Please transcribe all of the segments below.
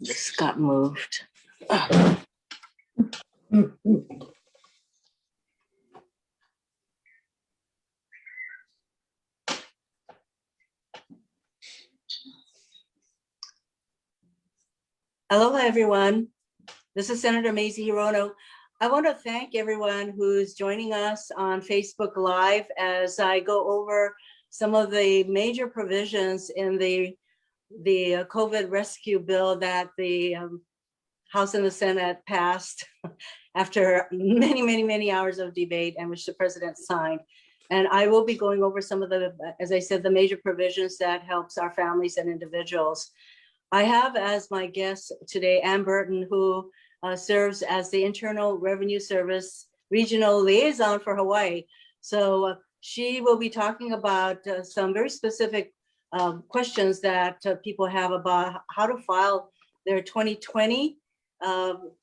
This got moved. Aloha, everyone. This is Senator Mazie Hirono. I want to thank everyone who's joining us on Facebook Live as I go over some of the major provisions in the COVID rescue bill that the House and the Senate passed after many hours of debate, and which the president signed. And I will be going over some of the, as I said, the major provisions that helps our families and individuals. I have as my guest today Ann Burton, who serves as the Internal Revenue Service Regional Liaison for Hawaii. So she will be talking about some very specific questions that people have about how to file their 2020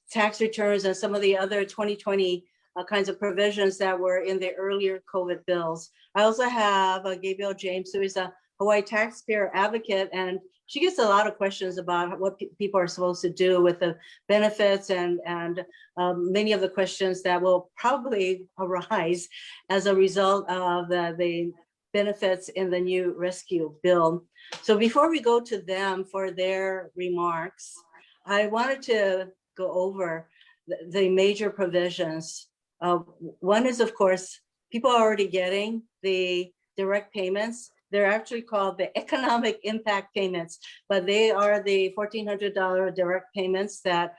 tax returns and some of the other 2020 kinds of provisions that were in the earlier COVID bills. I also have Gabriel James, who is a Hawaii taxpayer advocate, and she gets a lot of questions about what people are supposed to do with the benefits and many of the questions that will probably arise as a result of the benefits in the new rescue bill. So before we go to them for their remarks, I wanted to go over the major provisions. One is, of course, people are already getting the direct payments. They're actually called the economic impact payments, but they are the $1,400 direct payments that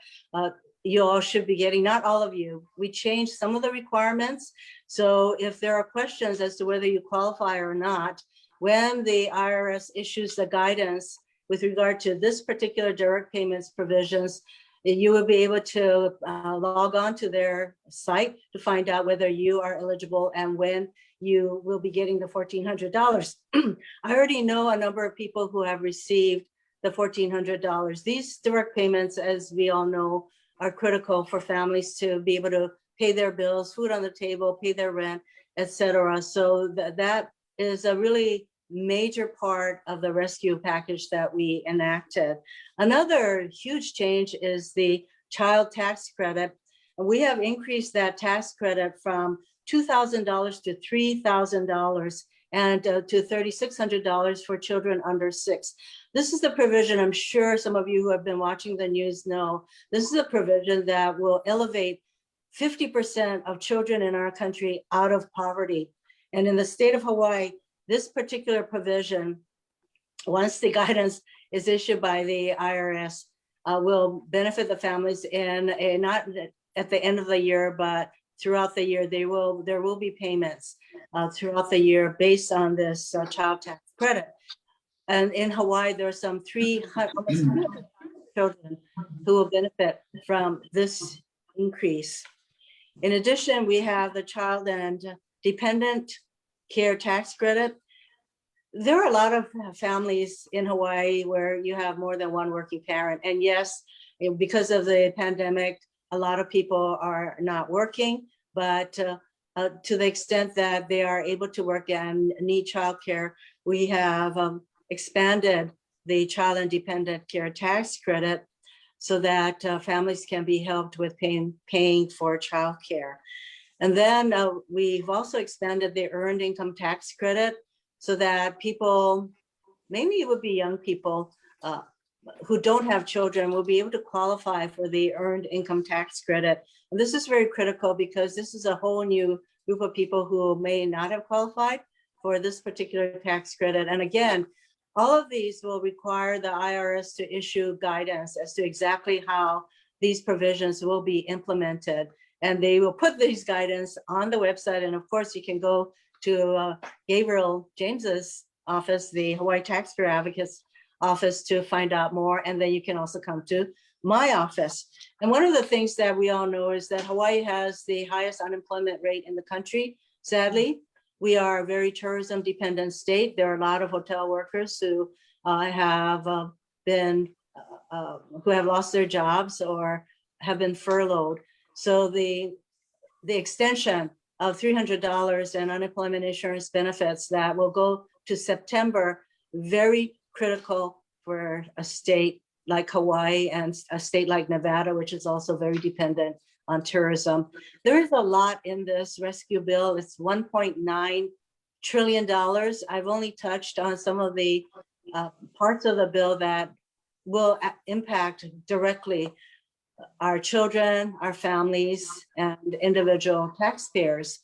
you all should be getting, not all of you. We changed some of the requirements. So if there are questions as to whether you qualify or not, when the IRS issues the guidance with regard to this particular direct payments provisions, you will be able to log on to their site to find out whether you are eligible and when you will be getting the $1,400. I already know a number of people who have received the $1,400. These direct payments, as we all know, are critical for families to be able to pay their bills, food on the table, pay their rent, etc. So that is a really major part of the rescue package that we enacted. Another huge change is the child tax credit. We have increased that tax credit from $2,000 to $3,000 and to $3,600 for children under 6. This is the provision, I'm sure some of you who have been watching the news know, this is a provision that will elevate 50% of children in our country out of poverty. And in the state of Hawaii, this particular provision, once the guidance is issued by the IRS, will benefit the families in not at the end of the year, but throughout the year. There will be payments throughout the year based on this child tax credit. And in Hawaii, there are some 300 children who will benefit from this increase. In addition, we have the child and dependent care tax credit. There are a lot of families in Hawaii where you have more than one working parent. And yes, because of the pandemic, a lot of people are not working, but to the extent that they are able to work and need childcare, we have expanded the child and dependent care tax credit so that families can be helped with paying for childcare. And then we've also expanded the earned income tax credit so that people, maybe it would be young people who don't have children, will be able to qualify for the earned income tax credit. And this is very critical because this is a whole new group of people who may not have qualified for this particular tax credit. And again, all of these will require the IRS to issue guidance as to exactly how these provisions will be implemented. And they will put these guidance on the website. And of course, you can go to Gabriel James's office, the Hawaii Taxpayer Advocates office, to find out more. And then you can also come to my office. And one of the things that we all know is that Hawaii has the highest unemployment rate in the country. Sadly, we are a very tourism dependent state. There are a lot of hotel workers who have lost their jobs or have been furloughed. So the extension of $300 and unemployment insurance benefits that will go to September, very critical for a state like Hawaii and a state like Nevada, which is also very dependent on tourism. There is a lot in this rescue bill. It's $1.9 trillion. I've only touched on some of the parts of the bill that will impact directly our children, our families, and individual taxpayers.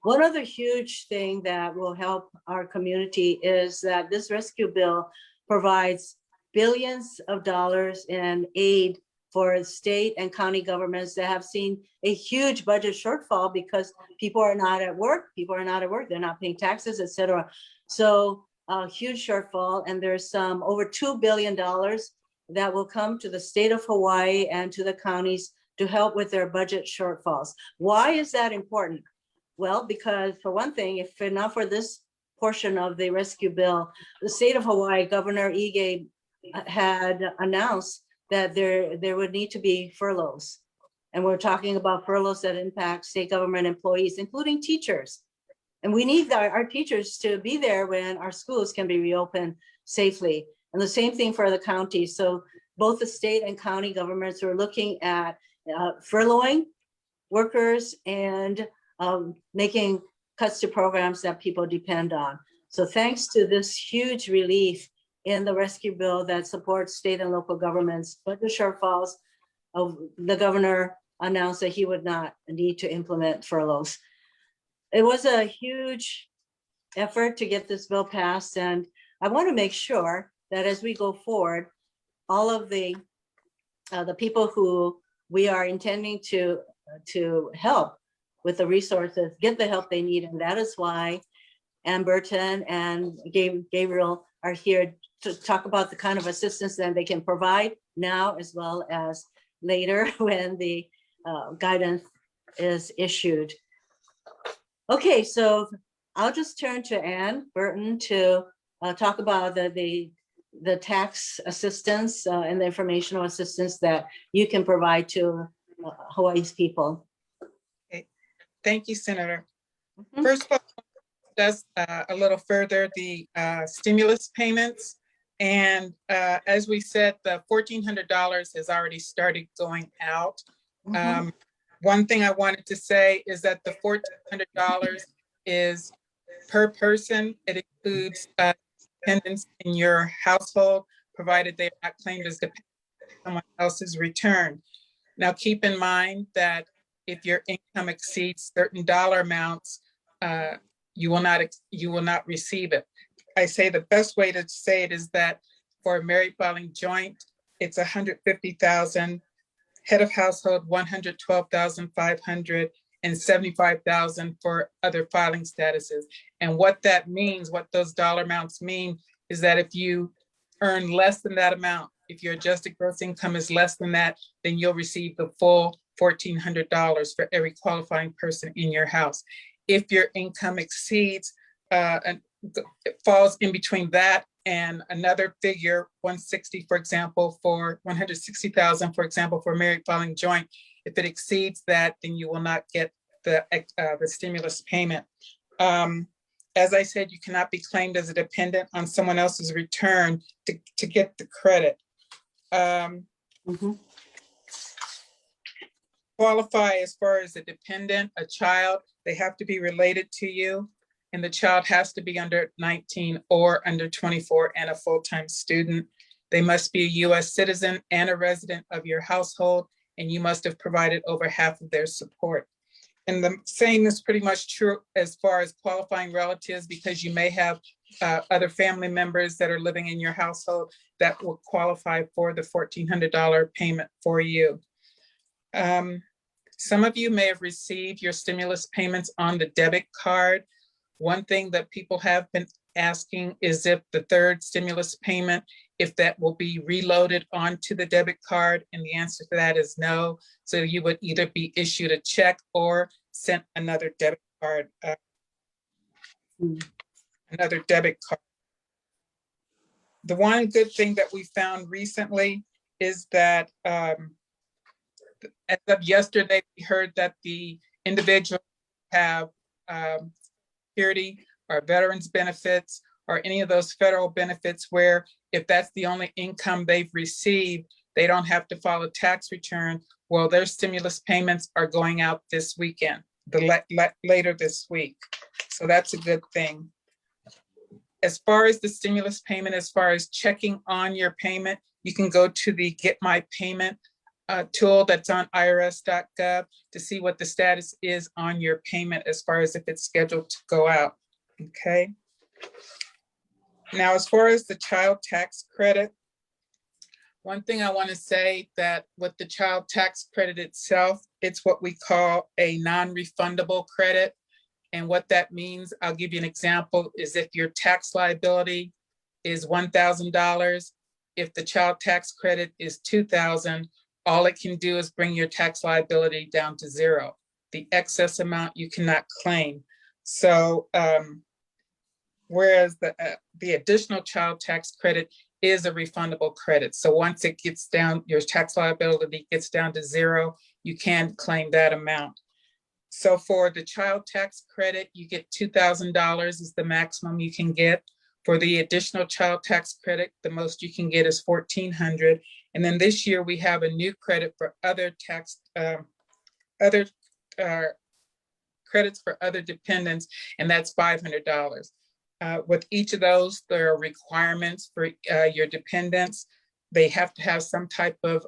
One other huge thing that will help our community is that this rescue bill provides billions of dollars in aid for state and county governments that have seen a huge budget shortfall because people are not at work, they're not paying taxes, etc. So a huge shortfall, and there's over $2 billion that will come to the state of Hawaii and to the counties to help with their budget shortfalls. Why is that important? Well, because for one thing, if not for this portion of the rescue bill, the state of Hawaii, Governor Ige had announced that there would need to be furloughs. And we're talking about furloughs that impact state government employees, including teachers. And we need our teachers to be there when our schools can be reopened safely. And the same thing for the county. So both the state and county governments are looking at furloughing workers and making cuts to programs that people depend on. So thanks to this huge relief in the rescue bill that supports state and local governments, but the shortfalls, the governor announced that he would not need to implement furloughs. It was a huge effort to get this bill passed, and I want to make sure that as we go forward, all of the people who we are intending to help with the resources get the help they need, and that is why Ann Burton and Gabriel are here to talk about the kind of assistance that they can provide now as well as later when the guidance is issued. Okay, so I'll just turn to Ann Burton to talk about the tax assistance and the informational assistance that you can provide to Hawaii's people. Okay. Thank you, Senator. First of all, just a little further, the stimulus payments. And as we said, the $1,400 has already started going out. One thing I wanted to say is that the $1,400 is per person. It includes dependents in your household, provided they are not claimed as dependents on someone else's return. Now, keep in mind that if your income exceeds certain dollar amounts, you will not receive it. I say the best way to say it is that for a married filing joint, it's $150,000, head of household $112,500, and $75,000 for other filing statuses. And what that means, what those dollar amounts mean, is that if you earn less than that amount, if your adjusted gross income is less than that, then you'll receive the full $1,400 for every qualifying person in your house. If your income exceeds, it falls in between that and another figure, 160, for example, for 160,000, for example, for married filing joint. If it exceeds that, then you will not get the stimulus payment. As I said, you cannot be claimed as a dependent on someone else's return to get the credit. Qualify as far as a dependent, a child, they have to be related to you, and the child has to be under 19 or under 24 and a full-time student. They must be a US citizen and a resident of your household, and you must have provided over half of their support. And the same is pretty much true as far as qualifying relatives, because you may have other family members that are living in your household that will qualify for the $1,400 payment for you. Some of you may have received your stimulus payments on the debit card. One thing that people have been asking is if the third stimulus payment, if that will be reloaded onto the debit card, and the answer to that is no. So you would either be issued a check or sent another debit card. The one good thing that we found recently is that as of yesterday, we heard that the individuals have security or veterans benefits or any of those federal benefits where if that's the only income they've received, they don't have to file a tax return. Well, their stimulus payments are going out this weekend, later this week. So that's a good thing. As far as the stimulus payment, as far as checking on your payment, you can go to the Get My Payment tool that's on irs.gov to see what the status is on your payment as far as if it's scheduled to go out, okay? Now, as far as the child tax credit, one thing I want to say that with the child tax credit itself, it's what we call a non-refundable credit. And what that means, I'll give you an example, is if your tax liability is $1,000, if the child tax credit is $2,000, all it can do is bring your tax liability down to zero. The excess amount you cannot claim. So whereas the additional child tax credit is a refundable credit. So once it gets down, your tax liability gets down to zero, you can claim that amount. So for the child tax credit, you get $2,000 is the maximum you can get. For the additional child tax credit, the most you can get is $1,400. And then this year we have a new credit for other credits for other dependents, and that's $500. With each of those, there are requirements for your dependents. They have to have some type of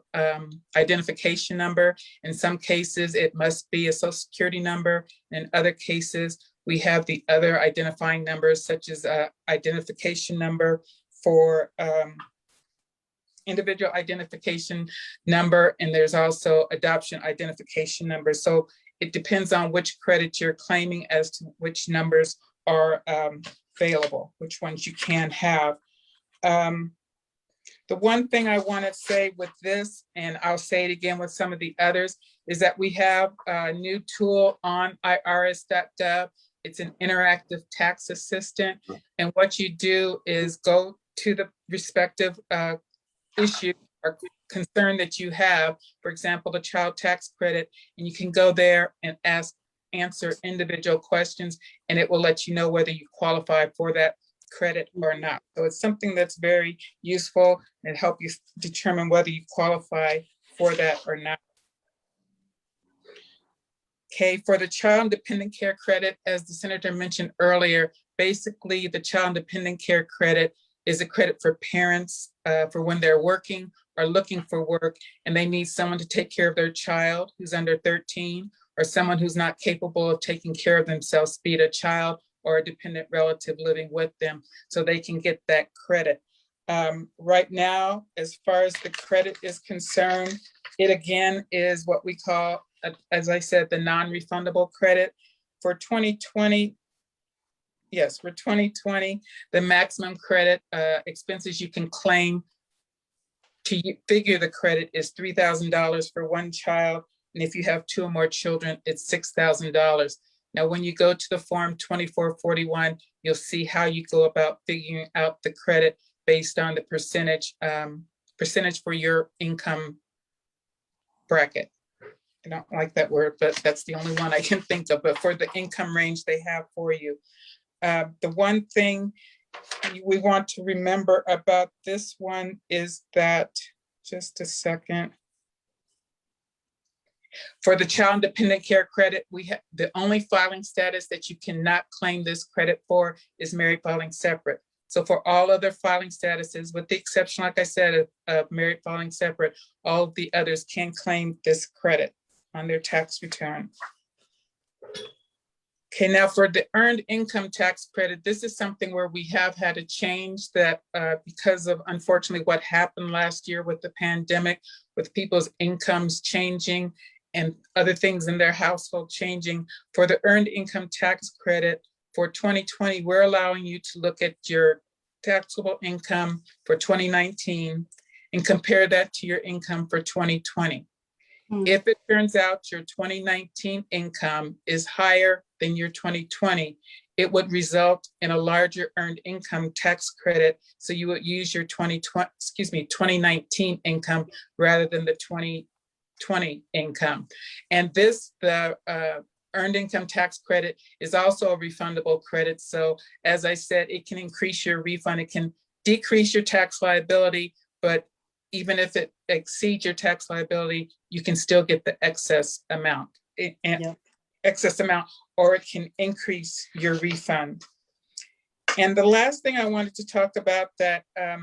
identification number. In some cases, it must be a social security number. In other cases, we have the other identifying numbers, such as identification number for individual identification number, and there's also adoption identification number. So it depends on which credit you're claiming as to which numbers are available, which ones you can have. The one thing I want to say with this, and I'll say it again with some of the others, is that we have a new tool on irs.gov. It's an interactive tax assistant. And what you do is go to the respective issue or concern that you have, for example, the child tax credit, and you can go there and answer individual questions, and it will let you know whether you qualify for that credit or not. So it's something that's very useful and help you determine whether you qualify for that or not. Okay, for the child dependent care credit, as the senator mentioned earlier, basically the child dependent care credit is a credit for parents for when they're working or looking for work and they need someone to take care of their child who's under 13 or someone who's not capable of taking care of themselves, be it a child or a dependent relative living with them, so they can get that credit. Right now, as far as the credit is concerned, it again is what we call, as I said, the non-refundable credit. For 2020, yes, for 2020, the maximum credit expenses you can claim to figure the credit is $3,000 for one child. And if you have two or more children, it's $6,000. Now, when you go to the form 2441, you'll see how you go about figuring out the credit based on the percentage for your income bracket. I don't like that word, but that's the only one I can think of. But for the income range they have for you. The one thing we want to remember about this one is that, just a second. For the child dependent care credit, we have the only filing status that you cannot claim this credit for is married filing separate. So for all other filing statuses, with the exception, like I said, of married filing separate, all of the others can claim this credit on their tax return. Okay, now for the earned income tax credit, this is something where we have had a change that because of unfortunately what happened last year with the pandemic, with people's incomes changing and other things in their household changing. For the earned income tax credit for 2020, we're allowing you to look at your taxable income for 2019 and compare that to your income for 2020. If it turns out your 2019 income is higher than your 2020, it would result in a larger earned income tax credit. So you would use your 2019 income rather than the 2020 income. And this, the earned income tax credit is also a refundable credit. So as I said, it can increase your refund. It can decrease your tax liability, but even if it exceeds your tax liability, you can still get the excess amount. Yep. Excess amount, or it can increase your refund. And the last thing I wanted to talk about that a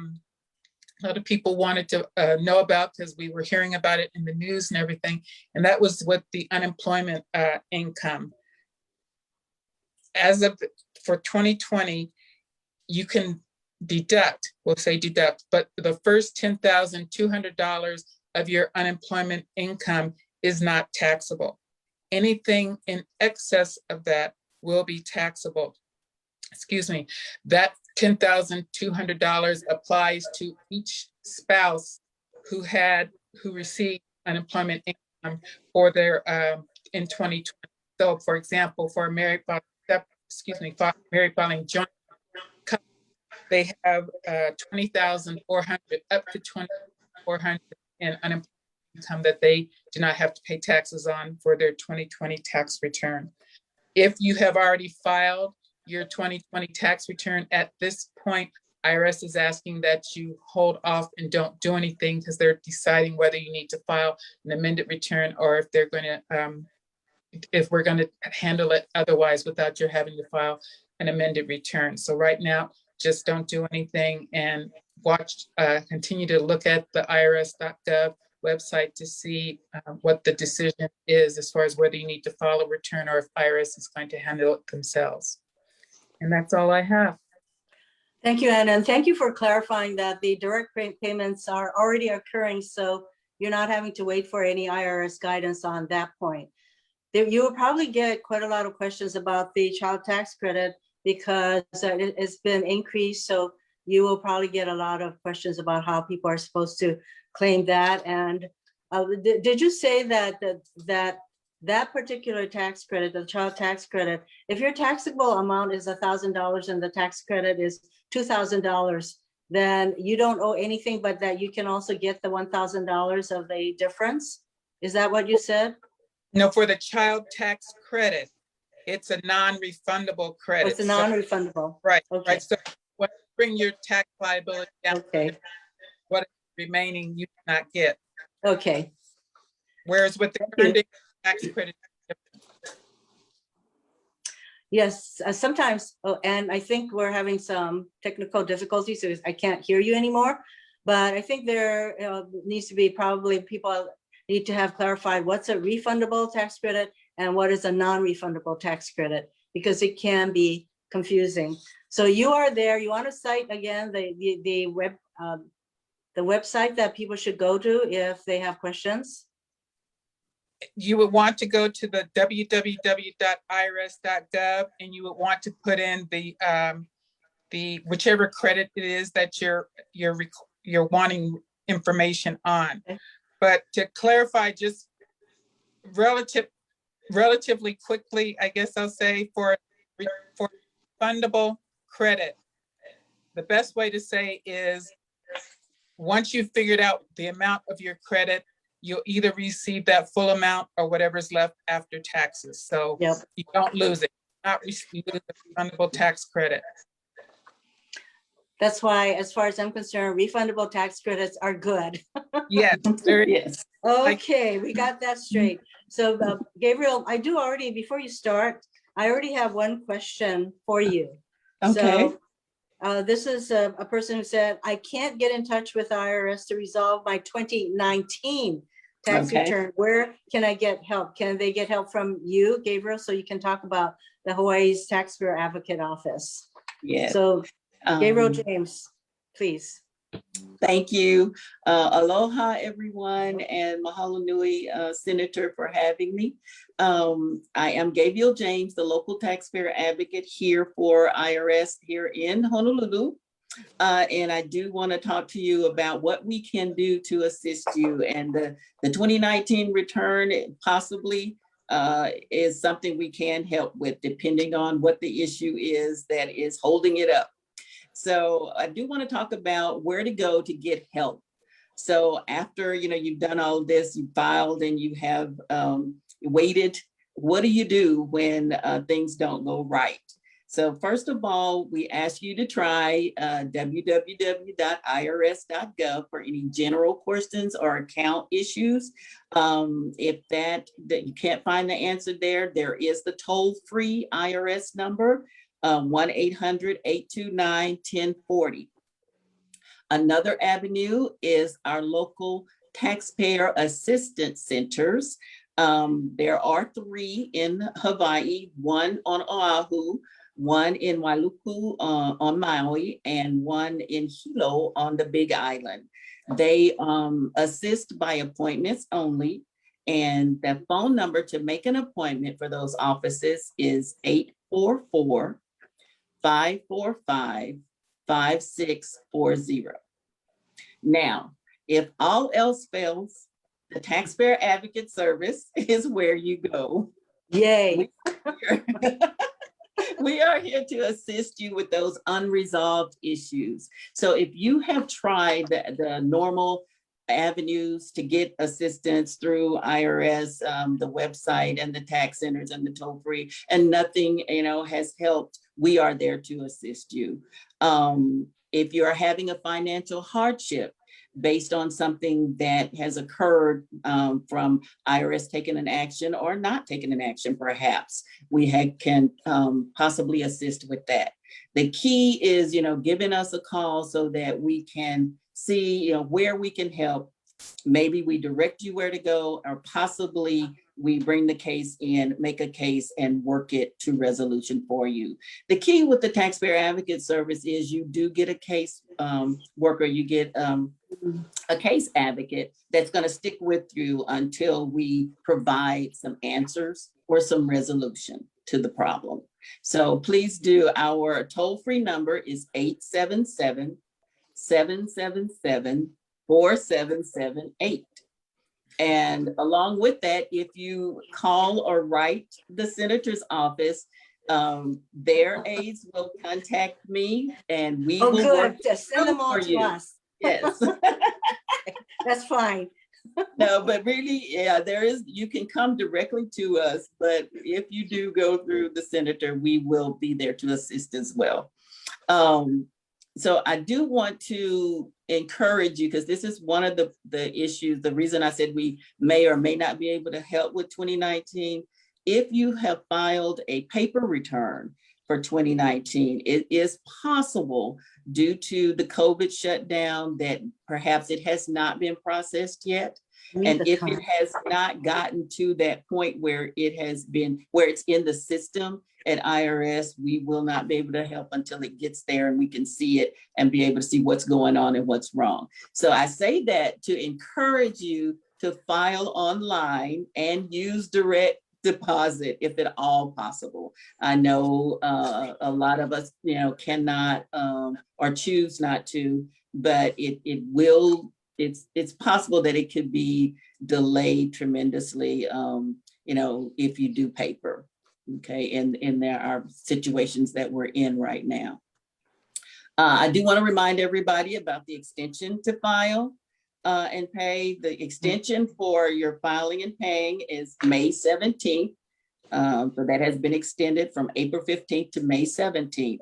lot of people wanted to know about, because we were hearing about it in the news and everything, and that was with the unemployment income. As of for 2020, you can deduct, we'll say deduct, but the first $10,200 of your unemployment income is not taxable. Anything in excess of that will be taxable. Excuse me, that $10,200 applies to each spouse who received unemployment income for their in 2020. So for example, for married filing joint, they have 20,400 up to 2,400 in unemployment income that they do not have to pay taxes on for their 2020 tax return. If you have already filed your 2020 tax return at this point, IRS is asking that you hold off and don't do anything, because they're deciding whether you need to file an amended return, or if they're going to, if we're going to handle it otherwise without your having to file an amended return. So right now, just don't do anything and watch, continue to look at the irs.gov website to see what the decision is as far as whether you need to file a return or if IRS is going to handle it themselves. And that's all I have. Thank you, Anna, and thank you for clarifying that the direct payments are already occurring, so you're not having to wait for any IRS guidance on that point. You will probably get quite a lot of questions about the child tax credit because it's been increased, so you will probably get a lot of questions about how people are supposed to claim that. And did you say that that particular tax credit, the child tax credit, if your taxable amount is $1,000 and the tax credit is $2,000, then you don't owe anything, but that you can also get the $1,000 of the difference? Is that what you said? No, for the child tax credit, it's a non-refundable credit. Oh, it's a non-refundable. Right, Okay. right. So when you bring your tax liability down, Okay. what is remaining you do not get. Okay. Whereas with the earned income tax credit, yes, sometimes, oh, and I think we're having some technical difficulties, so I can't hear you anymore. But I think there needs to be probably people need to have clarified what's a refundable tax credit and what is a non-refundable tax credit, because it can be confusing. So you are there. You want to cite again the website that people should go to if they have questions? you would want to go to the www.irs.gov, and you would want to put in the whichever credit it is that you're wanting information on. Okay. But to clarify, just relatively quickly, I guess I'll say for refundable credit, the best way to say is once you've figured out the amount of your credit, you'll either receive that full amount or whatever's left after taxes. So Yep. you don't lose it, not receive the refundable tax credit. That's why, as far as I'm concerned, refundable tax credits are good. Yes. Yes. Okay, we got that straight. So Gabriel, I do already, before you start, I already have one question for you. Okay. So this is a person who said, I can't get in touch with IRS to resolve my 2019 tax Okay. return. Where can I get help? Can they get help from you, Gabriel, so you can talk about the Hawaii's Taxpayer Advocate Office? Yes. So Gabriel James, please. Thank you. Aloha, everyone, and mahalo nui, Senator, for having me. I am Gabriel James, the local taxpayer advocate here for IRS here in Honolulu. And I do want to talk to you about what we can do to assist you. And the 2019 return possibly is something we can help with, depending on what the issue is that is holding it up. So I do want to talk about where to go to get help. So after you've done all this, you filed and you have waited what do you do when things don't go right? So first of all, we ask you to try www.irs.gov for any general questions or account issues. If that you can't find the answer there, there is the toll-free IRS number, 1-800-829-1040. Another avenue is our local taxpayer assistance centers. There are 3 in Hawaii, 1 on Oahu, 1 in Wailuku on Maui, and 1 in Hilo on the Big Island. They assist by appointments only, and the phone number to make an appointment for those offices is 844-545-5640. Now, if all else fails, the Taxpayer Advocate Service is where you go. Yay. We are here to assist you with those unresolved issues. So if you have tried the normal avenues to get assistance through IRS, the website and the tax centers and the toll-free, and nothing, has helped, we are there to assist you. If you're having a financial hardship based on something that has occurred from IRS taking an action or not taking an action, perhaps we can possibly assist with that. The key is, giving us a call so that we can see, where we can help. Maybe we direct you where to go, or possibly we bring the case in, make a case, and work it to resolution for you. The key with the Taxpayer Advocate Service is you do get a case worker, you get a case advocate that's going to stick with you until we provide some answers or some resolution to the problem. So please do. Our toll-free number is 877-777-4778. And along with that, if you call or write the senator's office, their aides will contact me and we will work Good. Just send them all for to you. us. Yes. That's fine. No, but really, yeah, you can come directly to us, but if you do go through the senator, we will be there to assist as well. So I do want to encourage you, because this is one of the issues, the reason I said we may or may not be able to help with 2019. If you have filed a paper return for 2019, it is possible, due to the COVID shutdown, that perhaps it has not been processed yet. And if it has not gotten to that point where it's in the system at IRS, we will not be able to help until it gets there and we can see it and be able to see what's going on and what's wrong. So I say that to encourage you to file online and use direct deposit if at all possible. I know a lot of us, cannot or choose not to, but it's possible that it could be delayed tremendously, if you do paper. Okay, and there are situations that we're in right now. I do want to remind everybody about the extension to file and pay. The extension for your filing and paying is May 17th. So that has been extended from April 15th to May 17th.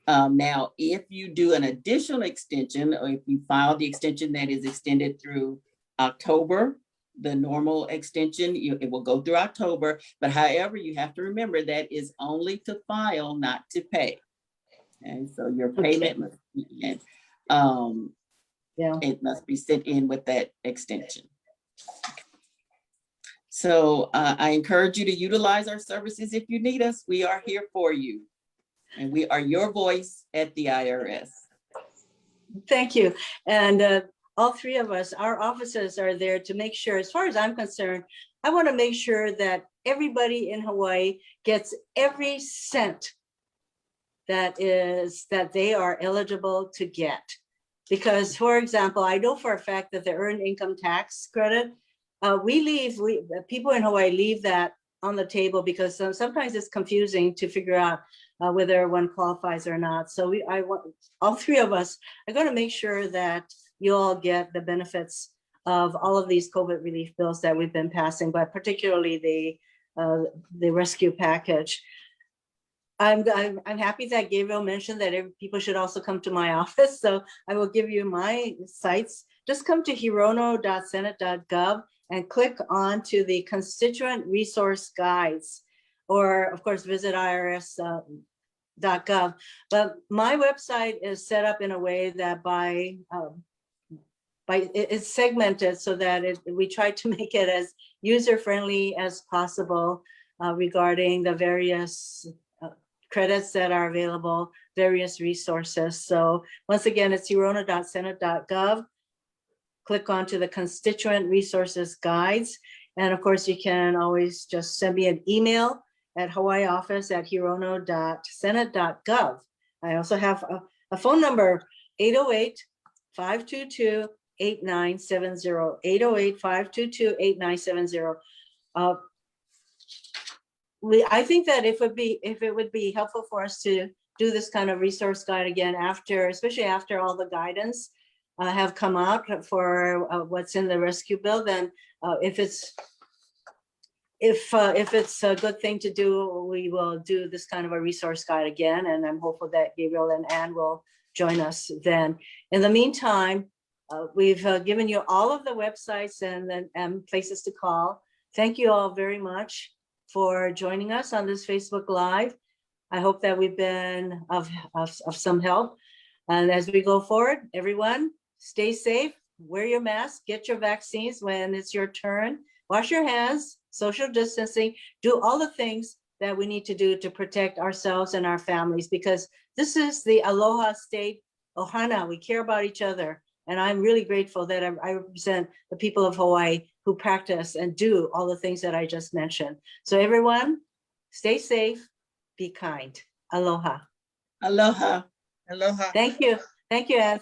Now, if you do an additional extension, or if you file the extension that is extended through October, the normal extension, it will go through October. But however, you have to remember that is only to file, not to pay. And so your payment must be in. It must be sent in with that extension. So I encourage you to utilize our services if you need us. We are here for you. And we are your voice at the IRS. Thank you. And all 3 of us, our offices are there to make sure, as far as I'm concerned, I want to make sure that everybody in Hawaii gets every cent that they are eligible to get. Because, for example, I know for a fact that the earned income tax credit, people in Hawaii leave that on the table because sometimes it's confusing to figure out whether one qualifies or not. So I want all 3 of us are going to make sure that you all get the benefits of all of these COVID relief bills that we've been passing, but particularly the the rescue package. I'm happy that Gabriel mentioned that people should also come to my office. So I will give you my sites. Just come to hirono.senate.gov and click on to the constituent resource guides, or of course, visit irs.gov. But my website is set up in a way that it's segmented so that we try to make it as user-friendly as possible regarding the various credits that are available, various resources. So once again, it's hirono.senate.gov. Click onto the constituent resources guides. And of course, you can always just send me an email at hawaiioffice@hirono.senate.gov. I also have a phone number, 808-522-8970, 808-522-8970. I think that if it would be helpful for us to do this kind of resource guide again especially after all the guidance have come out for what's in the rescue bill, then if it's a good thing to do, we will do this kind of a resource guide again. And I'm hopeful that Gabriel and Ann will join us then. In the meantime, we've given you all of the websites and places to call. Thank you all very much for joining us on this Facebook Live. I hope that we've been of some help. And as we go forward, everyone, stay safe, wear your mask, get your vaccines when it's your turn, wash your hands, social distancing, do all the things that we need to do to protect ourselves and our families, because this is the Aloha State, Ohana. We care about each other. And I'm really grateful that I represent the people of Hawaii who practice and do all the things that I just mentioned. So everyone, stay safe, be kind. Aloha. Aloha. Aloha. Thank you. Thank you, Ann.